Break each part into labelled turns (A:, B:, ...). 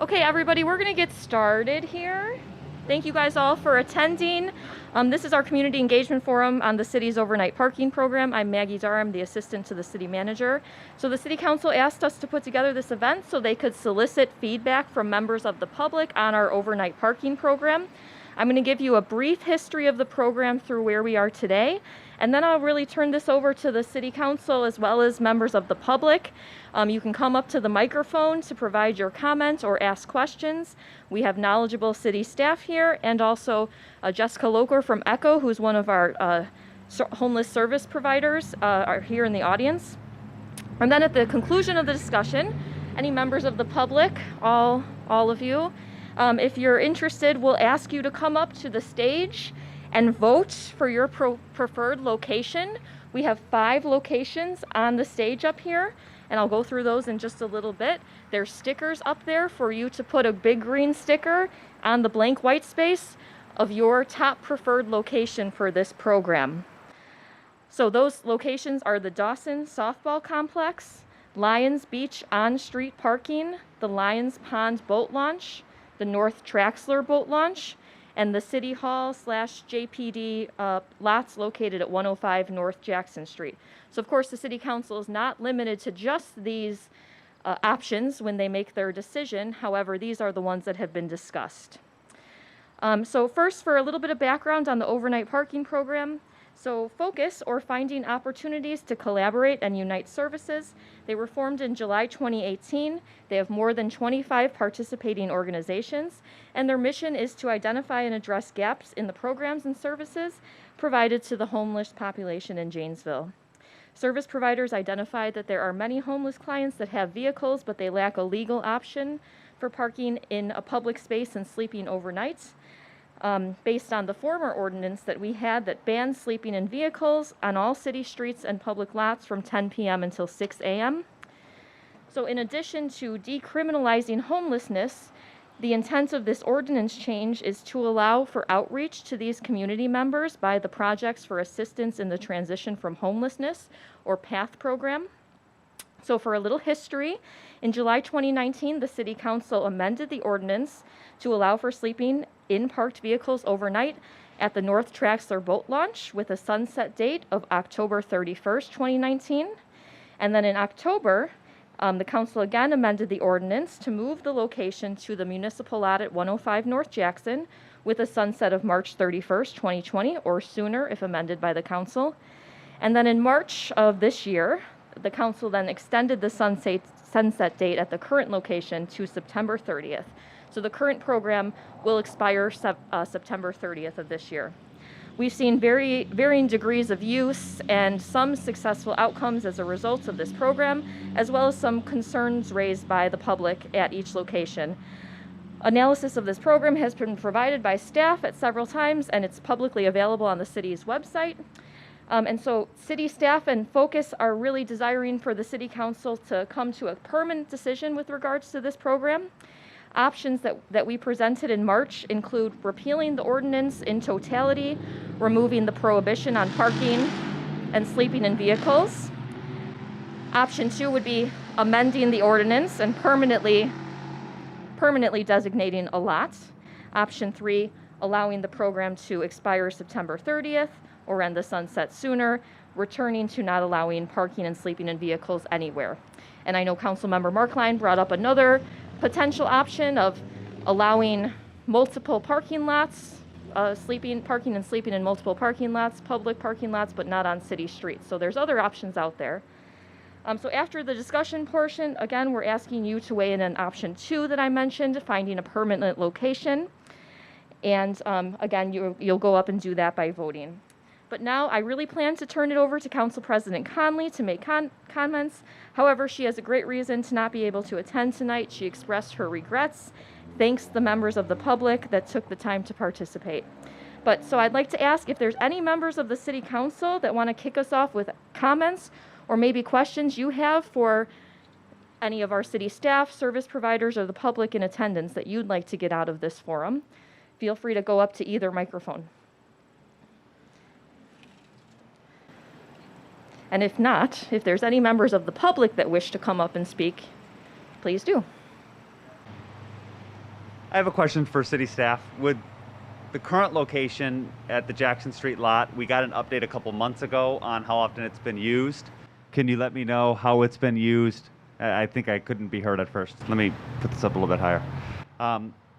A: Okay, everybody, we're going to get started here. Thank you guys all for attending. This is our Community Engagement Forum on the city's overnight parking program. I'm Maggie Dar, I'm the assistant to the city manager. So the City Council asked us to put together this event so they could solicit feedback from members of the public on our overnight parking program. I'm going to give you a brief history of the program through where we are today, and then I'll really turn this over to the City Council as well as members of the public. You can come up to the microphone to provide your comments or ask questions. We have knowledgeable city staff here, and also Jessica Loker from ECHO, who's one of our homeless service providers, are here in the audience. And then at the conclusion of the discussion, any members of the public, all of you, if you're interested, we'll ask you to come up to the stage and vote for your preferred location. We have 5 locations on the stage up here, and I'll go through those in just a little bit. There's stickers up there for you to put a big green sticker on the blank white space of your top preferred location for this program. So those locations are the Dawson Softball Complex, Lions Beach on-street parking, the Lions Pond Boat Launch, the North Traxler Boat Launch, and the City Hall / JPD lots located at 105 North Jackson Street. So of course the City Council is not limited to just these options when they make their decision. However, these are the ones that have been discussed. So first, for a little bit of background on the overnight parking program. So Focus, or Finding Opportunities to Collaborate and Unite Services, they were formed in July 2018. They have more than 25 participating organizations, and their mission is to identify and address gaps in the programs and services provided to the homeless population in Janesville. Service providers identified that there are many homeless clients that have vehicles, but they lack a legal option for parking in a public space and sleeping overnight. Based on the former ordinance that we had that banned sleeping in vehicles on all city streets and public lots from 10 p.m. until 6 a.m. So in addition to decriminalizing homelessness, the intent of this ordinance change is to allow for outreach to these community members by the Projects for Assistance in the Transition from Homelessness, or PATH program. So for a little history, in July 2019, the City Council amended the ordinance to allow for sleeping in parked vehicles overnight at the North Traxler Boat Launch with a sunset date of October 31st, 2019. And then in October, the council again amended the ordinance to move the location to the municipal lot at 105 North Jackson with a sunset of March 31st, 2020, or sooner if amended by the council. And then in March of this year, the council then extended the sunset date at the current location to September 30th. So the current program will expire September 30th of this year. We've seen varying degrees of use and some successful outcomes as a result of this program, as well as some concerns raised by the public at each location. Analysis of this program has been provided by staff at several times, and it's publicly available on the city's website. And so city staff and Focus are really desiring for the City Council to come to a permanent decision with regards to this program. Options that we presented in March include repealing the ordinance in totality, removing the prohibition on parking and sleeping in vehicles. Option 2 would be amending the ordinance and permanently designating a lot. Option 3, allowing the program to expire September 30th or end the sunset sooner, returning to not allowing parking and sleeping in vehicles anywhere. And I know Councilmember Markline brought up another potential option of allowing multiple parking lots, parking and sleeping in multiple parking lots, public parking lots, but not on city streets. So there's other options out there. So after the discussion portion, again, we're asking you to weigh in on option 2 that I mentioned, finding a permanent location. And again, you'll go up and do that by voting. But now I really plan to turn it over to Council President Conley to make comments. However, she has a great reason to not be able to attend tonight. She expressed her regrets, thanks the members of the public that took the time to participate. So I'd like to ask if there's any members of the City Council that want to kick us off with comments or maybe questions you have for any of our city staff, service providers, or the public in attendance that you'd like to get out of this forum. Feel free to go up to either microphone. And if not, if there's any members of the public that wish to come up and speak, please do.
B: I have a question for city staff. Would the current location at the Jackson Street lot, we got an update a couple months ago on how often it's been used. Can you let me know how it's been used? I think I couldn't be heard at first. Let me put this up a little bit higher.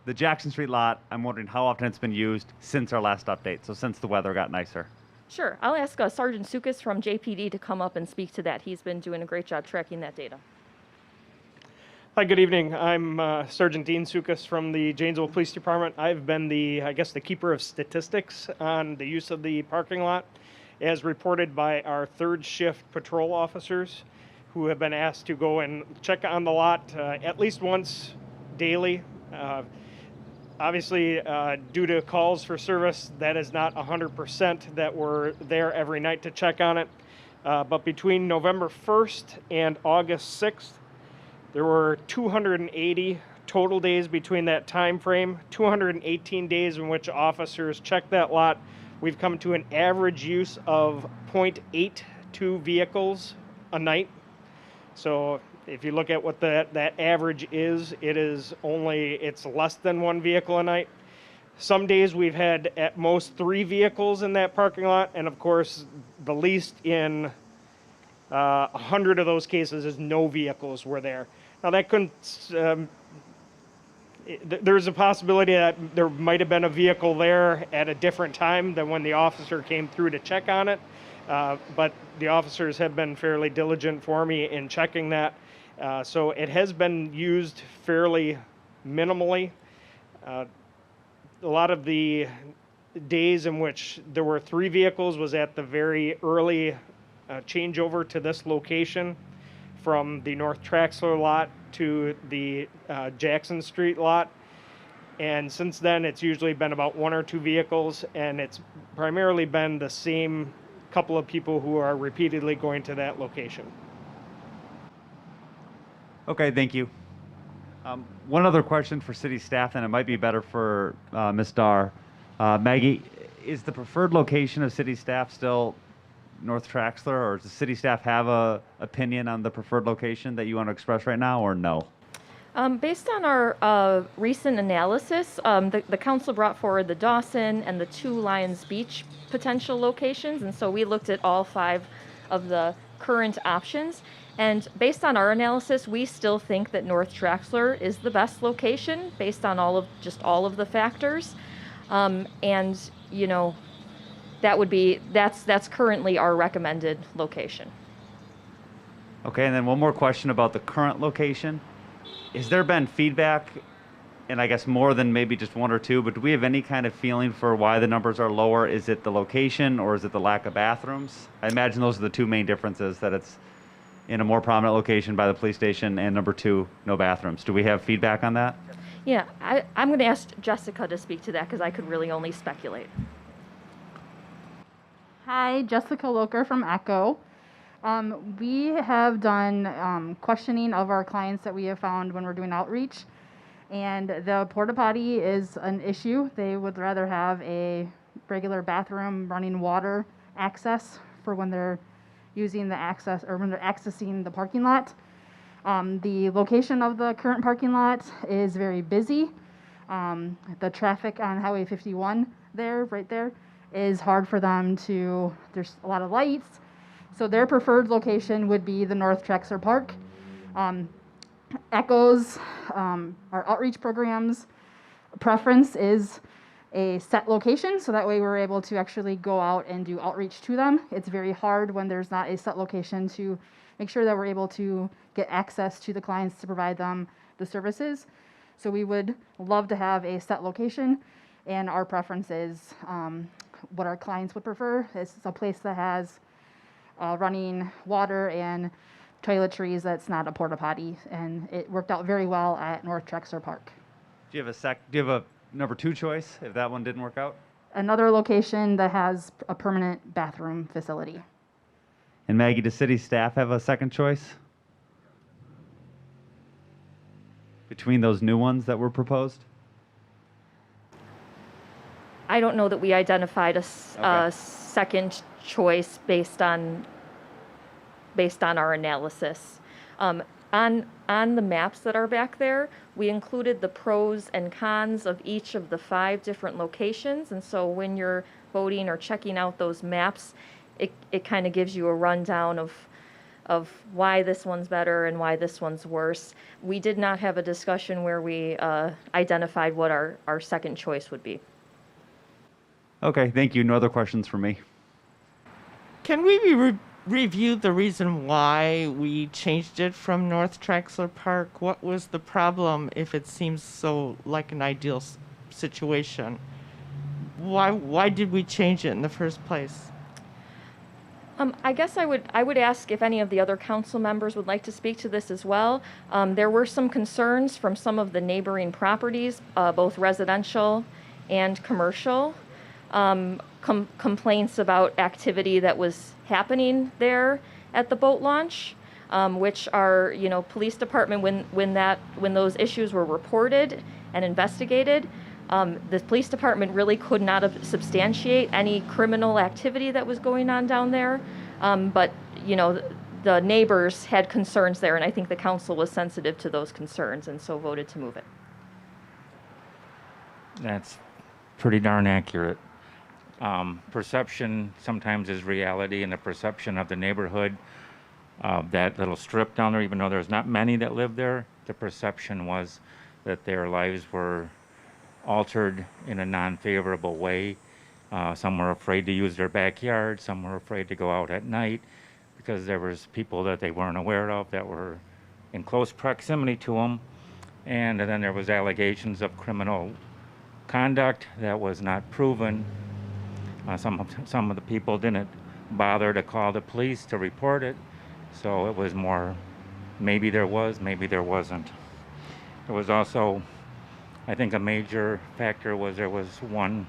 B: The Jackson Street lot, I'm wondering how often it's been used since our last update, so since the weather got nicer.
A: Sure. I'll ask Sergeant Sukas from JPD to come up and speak to that. He's been doing a great job tracking that data.
C: Hi, good evening. I'm Sergeant Dean Sukas from the Janesville Police Department. I've been the keeper of statistics on the use of the parking lot, as reported by our third shift patrol officers, who have been asked to go and check on the lot at least once daily. Obviously, due to calls for service, that is not 100% that we're there every night to check on it. But between November 1st and August 6th, there were 280 total days between that time frame, 218 days in which officers checked that lot. We've come to an average use of 0.82 vehicles a night. So if you look at what that average is, it's less than one vehicle a night. Some days we've had at most 3 vehicles in that parking lot, and of course the least in 100 of those cases is no vehicles were there. Now that couldn't, there's a possibility that there might have been a vehicle there at a different time than when the officer came through to check on it, but the officers have been fairly diligent for me in checking that. So it has been used fairly minimally. A lot of the days in which there were 3 vehicles was at the very early changeover to this location from the North Traxler lot to the Jackson Street lot. And since then, it's usually been about 1 or 2 vehicles, and it's primarily been the same couple of people who are repeatedly going to that location.
B: Okay, thank you. One other question for city staff, and it might be better for Ms. Dar. Maggie, is the preferred location of city staff still North Traxler, or does the city staff have a opinion on the preferred location that you want to express right now, or no?
A: Based on our recent analysis, the council brought forward the Dawson and the 2 Lions Beach potential locations, and so we looked at all 5 of the current options. And based on our analysis, we still think that North Traxler is the best location based on all of the factors. And you know, that's currently our recommended location.
B: Okay, and then one more question about the current location. Has there been feedback, and I guess more than maybe just 1 or 2, but do we have any kind of feeling for why the numbers are lower? Is it the location, or is it the lack of bathrooms? I imagine those are the 2 main differences, that it's in a more prominent location by the police station, and number 2, no bathrooms. Do we have feedback on that?
A: Yeah, I'm going to ask Jessica to speak to that because I could really only speculate.
D: Hi, Jessica Loker from Echo. We have done questioning of our clients that we have found when we're doing outreach, and the porta potty is an issue. They would rather have a regular bathroom, running water access for when they're using the access, or when they're accessing the parking lot. The location of the current parking lot is very busy. The traffic on Highway 51 right there, is hard for them to, there's a lot of lights. So their preferred location would be the North Traxler Park. Echo's, our outreach programs preference is a set location, so that way we're able to actually go out and do outreach to them. It's very hard when there's not a set location to make sure that we're able to get access to the clients to provide them the services. So we would love to have a set location, and our preference is what our clients would prefer is a place that has running water and toiletries that's not a porta potty, and it worked out very well at North Traxler Park.
B: Do you have a number 2 choice if that one didn't work out?
D: Another location that has a permanent bathroom facility.
B: And Maggie, does city staff have a second choice between those new ones that were proposed?
A: I don't know that we identified a
B: Okay.
A: second choice based on our analysis. On on the maps that are back there, we included the pros and cons of each of the 5 different locations. And so when you're voting or checking out those maps, it kind of gives you a rundown of why this one's better and why this one's worse. We did not have a discussion where we identified what our second choice would be.
B: Okay, thank you. No other questions for me.
E: Can we review the reason why we changed it from North Traxler Park? What was the problem if it seems so like an ideal situation? Why did we change it in the first place?
A: I guess I would ask if any of the other council members would like to speak to this as well. There were some concerns from some of the neighboring properties, both residential and commercial, complaints about activity that was happening there at the boat launch, which are, police department, when those issues were reported and investigated, the police department really could not substantiate any criminal activity that was going on down there. But, the neighbors had concerns there, and I think the council was sensitive to those concerns and so voted to move it.
F: That's pretty darn accurate. Perception sometimes is reality, and the perception of the neighborhood, that little strip down there, even though there's not many that live there, the perception was that their lives were altered in a non-favorable way. Some were afraid to use their backyard, some were afraid to go out at night because there was people that they weren't aware of that were in close proximity to them. And then there was allegations of criminal conduct that was not proven. Some of the people didn't bother to call the police to report it, so it was more maybe there was, maybe there wasn't. There was also, I think, a major factor was there was one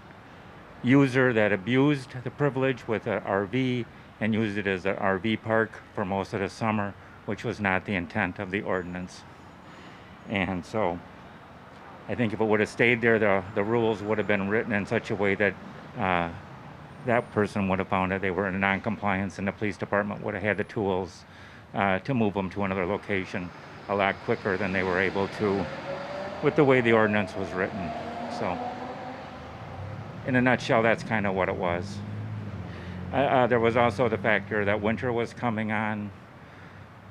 F: user that abused the privilege with an RV and used it as an RV park for most of the summer, which was not the intent of the ordinance. And so I think if it would have stayed there, the rules would have been written in such a way that that person would have found that they were in non-compliance, and the police department would have had the tools to move them to another location a lot quicker than they were able to with the way the ordinance was written. So in a nutshell, that's kind of what it was. There was also the factor that winter was coming on,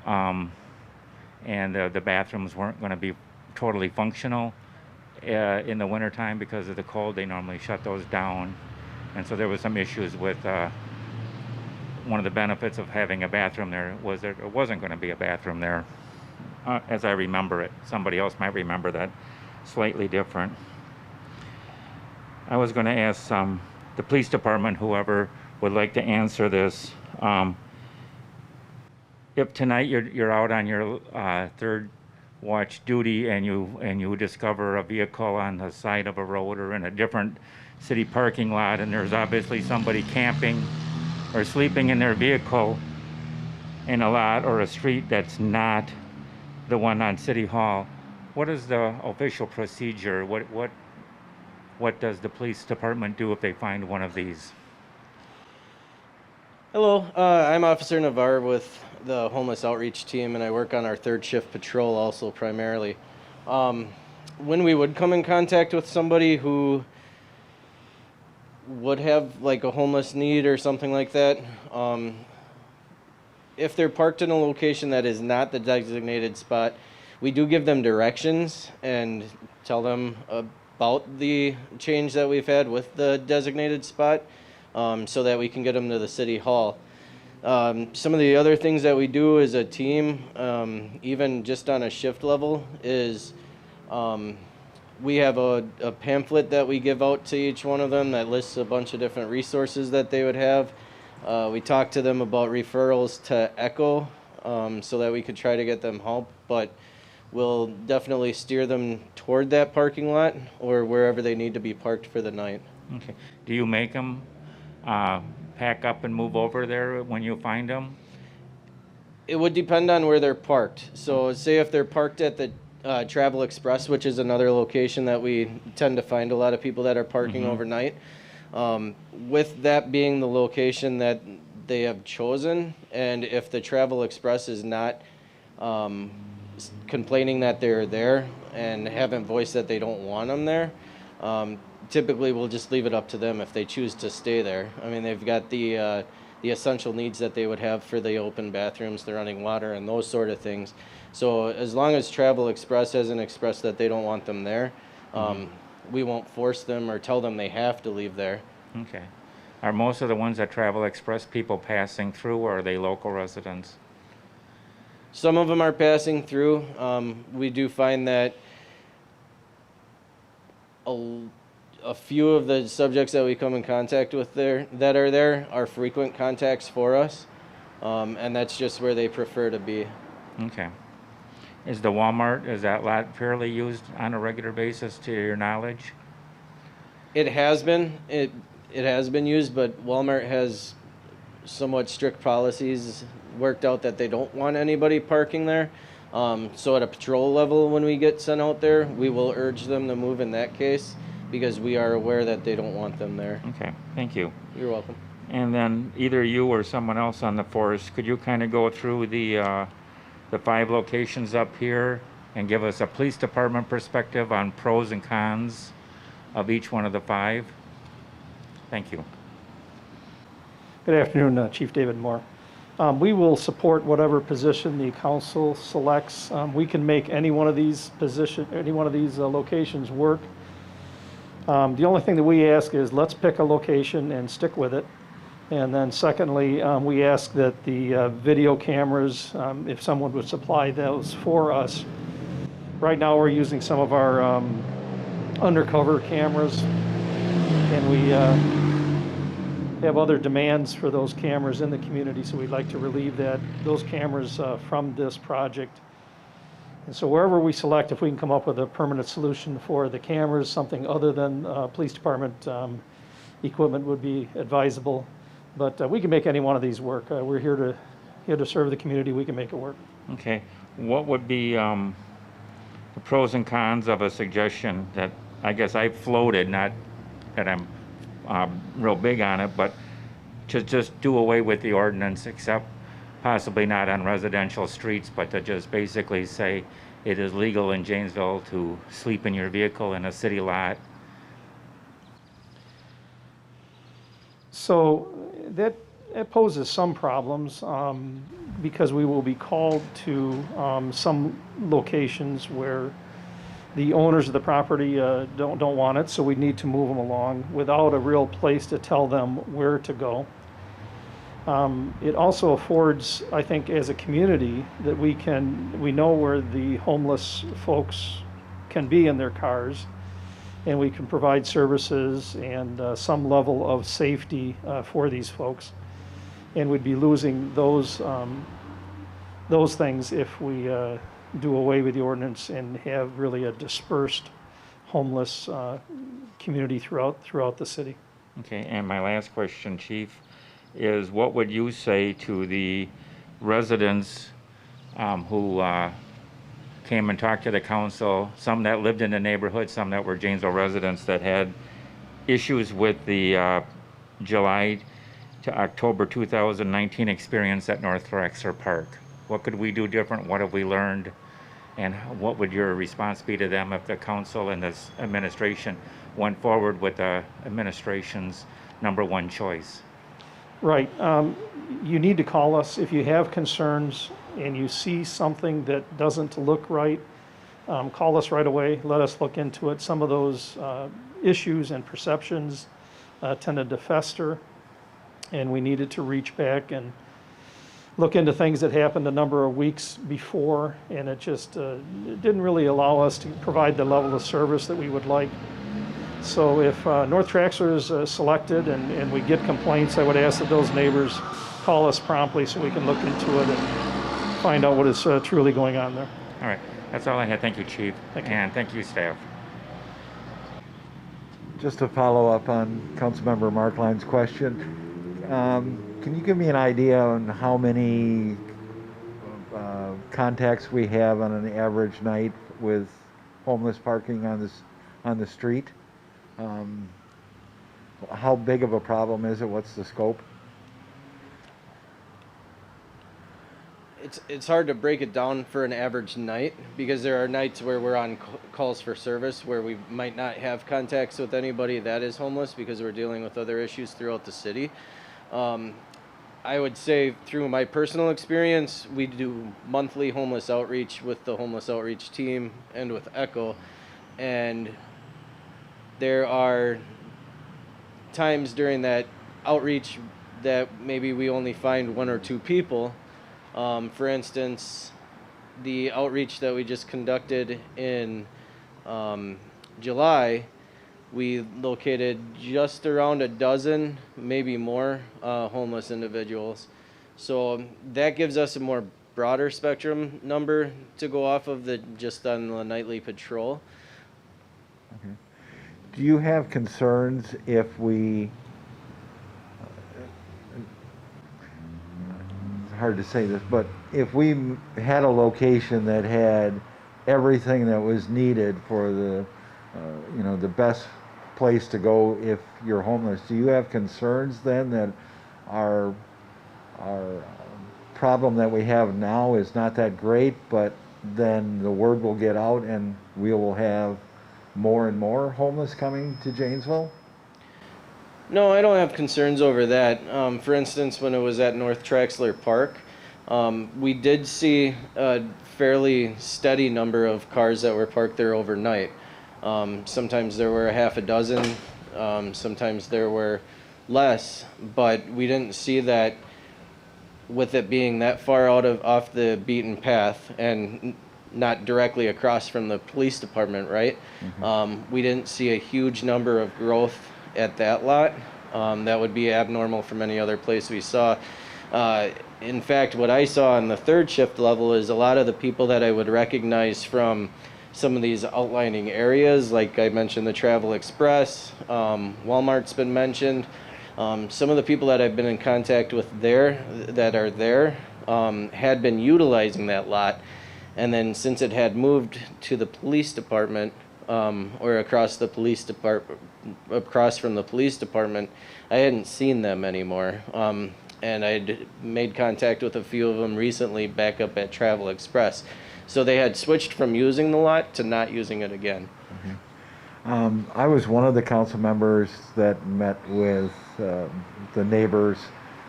F: and the bathrooms weren't going to be totally functional in the wintertime because of the cold. They normally shut those down. And so there was some issues with one of the benefits of having a bathroom there was that there wasn't going to be a bathroom there, as I remember it. Somebody else might remember that slightly different. I was going to ask the police department, whoever would like to answer this. If tonight you're out on your third watch duty and you discover a vehicle on the side of a road or in a different city parking lot, and there's obviously somebody camping or sleeping in their vehicle in a lot or a street that's not the one on City Hall, what is the official procedure? What does the police department do if they find one of these?
G: Hello, I'm Officer Navarre with the Homeless Outreach Team, and I work on our third shift patrol also primarily. When we would come in contact with somebody who would have like a homeless need or something like that, if they're parked in a location that is not the designated spot, we do give them directions and tell them about the change that we've had with the designated spot, so that we can get them to the City Hall. Some of the other things that we do as a team, even just on a shift level, is we have a pamphlet that we give out to each one of them that lists a bunch of different resources that they would have. We talk to them about referrals to ECHO, so that we could try to get them help, but we'll definitely steer them toward that parking lot or wherever they need to be parked for the night.
F: Okay. Do you make them pack up and move over there when you find them?
G: It would depend on where they're parked. So say if they're parked at the Travel Express, which is another location that we tend to find a lot of people that are parking overnight. With that being the location that they have chosen, and if the Travel Express is not complaining that they're there and haven't voiced that they don't want them there. Typically, we'll just leave it up to them if they choose to stay there. I mean, they've got the essential needs that they would have for the open bathrooms, the running water, and those sort of things. So as long as Travel Express hasn't expressed that they don't want them there, we won't force them or tell them they have to leave there.
F: Okay. Are most of the ones that Travel Express people passing through, or are they local residents?
G: Some of them are passing through. We do find that a few of the subjects that we come in contact with that are there are frequent contacts for us, and that's just where they prefer to be.
F: Okay. Is the Walmart, is that lot fairly used on a regular basis to your knowledge?
G: It has been. It has been used, but Walmart has somewhat strict policies worked out that they don't want anybody parking there. So at a patrol level, when we get sent out there, we will urge them to move in that case because we are aware that they don't want them there.
F: Okay, thank you.
G: You're welcome.
F: And then either you or someone else on the force, could you kind of go through the 5 locations up here and give us a police department perspective on pros and cons of each one of the 5? Thank you.
H: Good afternoon, Chief David Moore. We will support whatever position the council selects. We can make any one of these locations work. The only thing that we ask is let's pick a location and stick with it. And then secondly, we ask that the video cameras, if someone would supply those for us. Right now we're using some of our undercover cameras, and we have other demands for those cameras in the community, so we'd like to relieve those cameras from this project. And so wherever we select, if we can come up with a permanent solution for the cameras, something other than police department equipment would be advisable. But we can make any one of these work. We're here to serve the community. We can make it work.
F: Okay. What would be the pros and cons of a suggestion that I guess I floated, not that I'm real big on it, but to just do away with the ordinance, except possibly not on residential streets, but to just basically say it is legal in Janesville to sleep in your vehicle in a city lot?
H: So that poses some problems because we will be called to some locations where the owners of the property don't want it, so we need to move them along without a real place to tell them where to go. It also affords, I think, as a community, that we know where the homeless folks can be in their cars, and we can provide services and some level of safety for these folks. And we'd be losing those things if we do away with the ordinance and have really a dispersed homeless community throughout the city.
F: Okay, and my last question, Chief, is what would you say to the residents who came and talked to the council, some that lived in the neighborhood, some that were Janesville residents that had issues with the July to October 2019 experience at North Drexler Park? What could we do different? What have we learned? And what would your response be to them if the council and this administration went forward with the administration's #1 choice?
H: Right. You need to call us if you have concerns and you see something that doesn't look right. Call us right away. Let us look into it. Some of those issues and perceptions tended to fester, and we needed to reach back and look into things that happened a number of weeks before, and it just it didn't really allow us to provide the level of service that we would like. So if North Drexler is selected and we get complaints, I would ask that those neighbors call us promptly so we can look into it and find out what is truly going on there.
F: All right, that's all I had. Thank you, Chief.
H: Thank you.
F: And thank you, staff.
I: Just to follow up on Councilmember Markline's question, can you give me an idea on how many contacts we have on an average night with homeless parking on the street? How big of a problem is it? What's the scope?
G: it's hard to break it down for an average night because there are nights where we're on calls for service where we might not have contacts with anybody that is homeless because we're dealing with other issues throughout the city. I would say through my personal experience, we do monthly homeless outreach with the homeless outreach team and with ECHO, and there are times during that outreach that maybe we only find 1 or 2 people. For instance, the outreach that we just conducted in July, we located just around a dozen, maybe more, homeless individuals. So that gives us a more broader spectrum number to go off of just on the nightly patrol.
I: Okay. Do you have concerns if we, it's hard to say this, but if we had a location that had everything that was needed for the, the best place to go if you're homeless, do you have concerns then that our problem that we have now is not that great, but then the word will get out and we will have more and more homeless coming to Janesville?
G: No, I don't have concerns over that. For instance, when it was at North Traxler Park, we did see a fairly steady number of cars that were parked there overnight. Sometimes there were a half a dozen, sometimes there were less, but we didn't see that with it being that far off the beaten path and not directly across from the police department, right? Mm-hmm. We didn't see a huge number of growth at that lot. That would be abnormal from any other place we saw. In fact, what I saw on the third shift level is a lot of the people that I would recognize from some of these outlining areas, like I mentioned the Travel Express, Walmart's been mentioned. Some of the people that I've been in contact with there, had been utilizing that lot. And then since it had moved to the police department, or across from the police department, I hadn't seen them anymore. And I'd made contact with a few of them recently back up at Travel Express. So they had switched from using the lot to not using it again.
I: Mm-hmm. I was one of the council members that met with the neighbors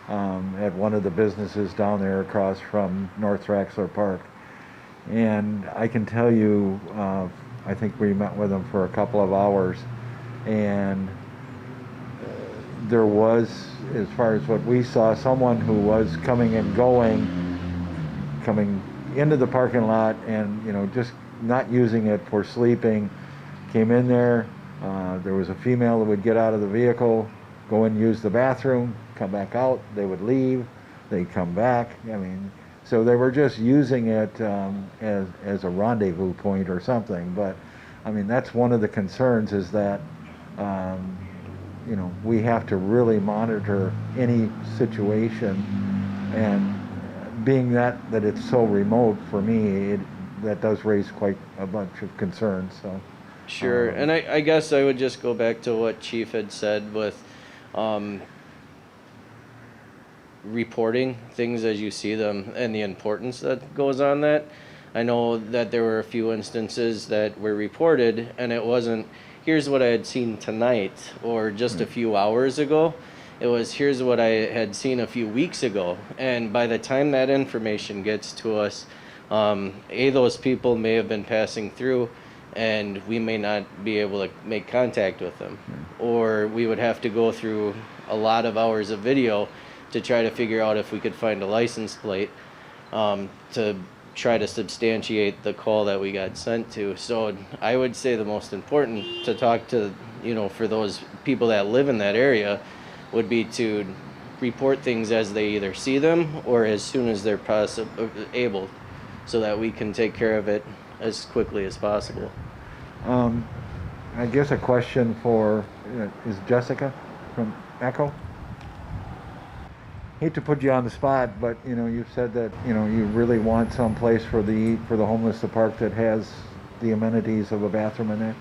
I: at one of the businesses down there across from North Traxler Park. And I can tell you, I think we met with them for a couple of hours, and there was, as far as what we saw, someone who was coming into the parking lot and, just not using it for sleeping, came in there. There was a female that would get out of the vehicle, go and use the bathroom, come back out, they would leave, they'd come back. So they were just using it as a rendezvous point or something. But that's one of the concerns, is that we have to really monitor any situation, and being that it's so remote, for me, that does raise quite a bunch of concerns. So
G: sure. And I guess I would just go back to what Chief had said with reporting things as you see them and the importance that goes on that. I know that there were a few instances that were reported, and it wasn't, here's what I had seen tonight or just a few hours ago. It was, here's what I had seen a few weeks ago. And by the time that information gets to us, those people may have been passing through and we may not be able to make contact with them. Or we would have to go through a lot of hours of video to try to figure out if we could find a license plate to try to substantiate the call that we got sent to. So I would say the most important to talk to, for those people that live in that area, would be to report things as they either see them or as soon as they're able, so that we can take care of it as quickly as possible.
I: I guess a question for, is Jessica from ECHO? Hate to put you on the spot, but you've said that you really want some place for the homeless to park that has the amenities of a bathroom in there.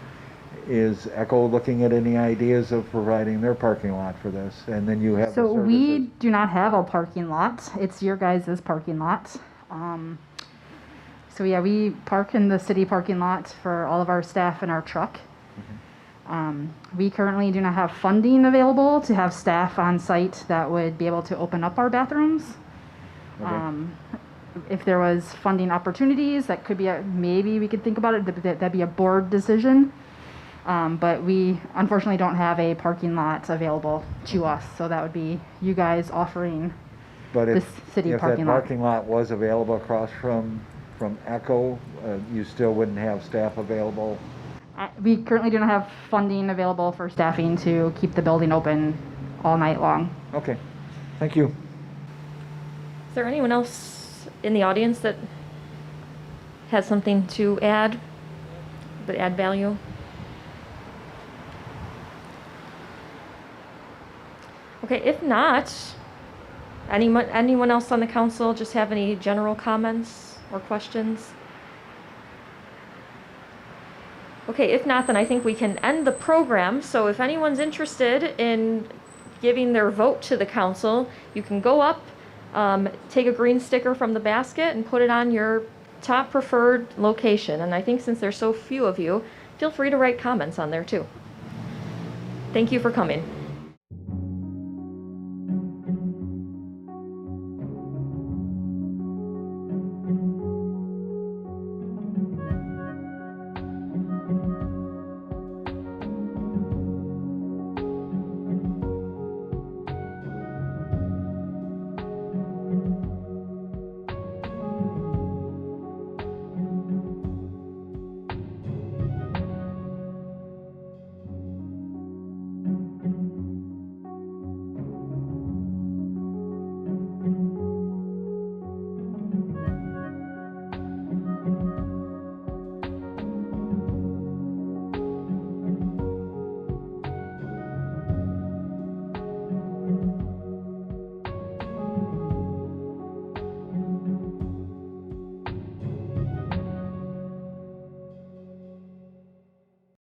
I: Is ECHO looking at any ideas of providing their parking lot for this? And then you have
D: So
I: the
D: we
I: services.
D: do not have a parking lot. It's your guys' parking lot. So yeah, we park in the city parking lot for all of our staff and our truck. We currently do not have funding available to have staff on site that would be able to open up our bathrooms.
I: Okay.
D: If there was funding opportunities, that could be maybe we could think about it. That'd be a board decision. But we unfortunately don't have a parking lot available to us. So that would be you guys offering
I: But
D: the
I: if,
D: city
I: if that
D: parking lot.
I: parking lot was available across from Echo, you still wouldn't have staff available?
D: We currently do not have funding available for staffing to keep the building open all night long.
I: Okay, thank you.
A: Is there anyone else in the audience that has something to add, that add value? Okay, if not, anyone else on the council just have any general comments or questions? Okay, if not, then I think we can end the program. So if anyone's interested in giving their vote to the council, you can go up, take a green sticker from the basket and put it on your top preferred location. And I think since there's so few of you, feel free to write comments on there too. Thank you for coming.